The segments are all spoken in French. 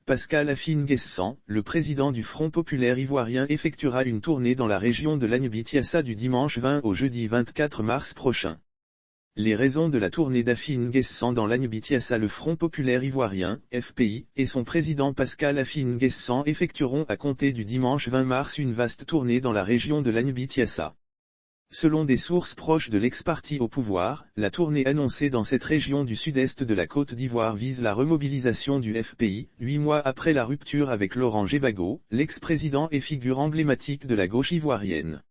Pascal Affi-N'Guessan, le président du Front populaire ivoirien effectuera une tournée dans la région de l'Agnebi-Tiassa du dimanche 20 au jeudi 24 mars prochain. Les raisons de la tournée d'Affi-N'Guessan dans l'Agnebi-Tiassa. Le Front populaire ivoirien, FPI, et son président Pascal Affi-N'Guessan effectueront à compter du dimanche 20 mars une vaste tournée dans la région de l'Agnebi-Tiassa. Selon des sources proches de l'ex-parti au pouvoir, la tournée annoncée dans cette région du sud-est de la Côte d'Ivoire vise la remobilisation du FPI, 8 mois après la rupture avec Laurent Gbagbo, l'ex-président et figure emblématique de la gauche ivoirienne.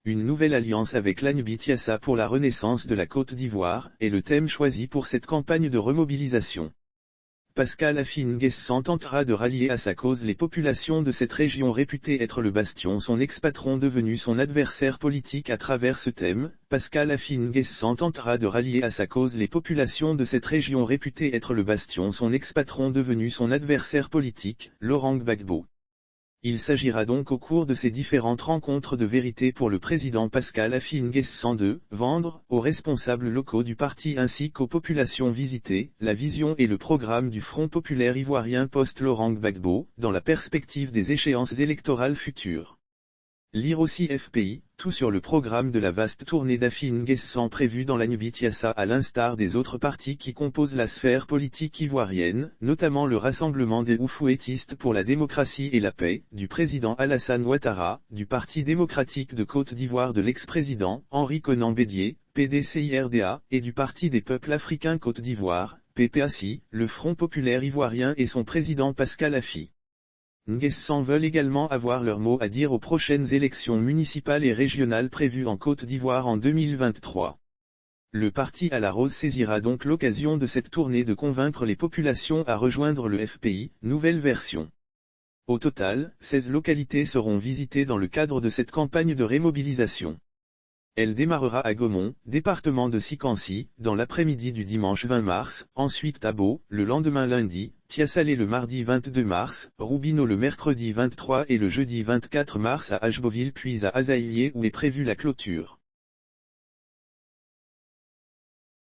Une nouvelle alliance avec l'Agnebi-Tiassa pour la renaissance de la Côte d'Ivoire est le thème choisi pour cette campagne de remobilisation. Pascal Affi-N'Guessan tentera de rallier à sa cause les populations de cette région réputée être le bastion. Son ex-patron devenu son adversaire politique. À travers ce thème, Pascal Affi-N'Guessan tentera de rallier à sa cause les populations de cette région réputée être le bastion. Son ex-patron devenu son adversaire politique, Laurent Gbagbo. Il s'agira donc au cours de ces différentes rencontres de vérité pour le président Pascal Affi-N'Guessan de vendre, aux responsables locaux du parti ainsi qu'aux populations visitées, la vision et le programme du Front populaire ivoirien post-Laurent Gbagbo, dans la perspective des échéances électorales futures. Lire aussi FPI, tout sur le programme de la vaste tournée d'Affi-N'Guessan prévue dans l'Agnebi-Tiassa à l'instar des autres partis qui composent la sphère politique ivoirienne, notamment le Rassemblement des Oufouettistes pour la démocratie et la paix, du président Alassane Ouattara, du Parti démocratique de Côte d'Ivoire de l'ex-président Henri Konan Bédié, PDCIRDA, et du Parti des peuples africains Côte d'Ivoire, PPACI, le Front populaire ivoirien et son président Pascal Affi. N'Guessan veulent également avoir leur mot à dire aux prochaines élections municipales et régionales prévues en Côte d'Ivoire en 2023. Le parti à la rose saisira donc l'occasion de cette tournée de convaincre les populations à rejoindre le FPI, nouvelle version. Au total, 16 localités seront visitées dans le cadre de cette campagne de remobilisation. Elle démarrera à Gaumont, département de Sikansi, dans l'après-midi du dimanche 20 mars, ensuite Tabo, le lendemain lundi, Tiassalé le mardi 22 mars, Roubino le mercredi 23 et le jeudi 24 mars à Ashboville puis à Azaïlié où est prévue la clôture.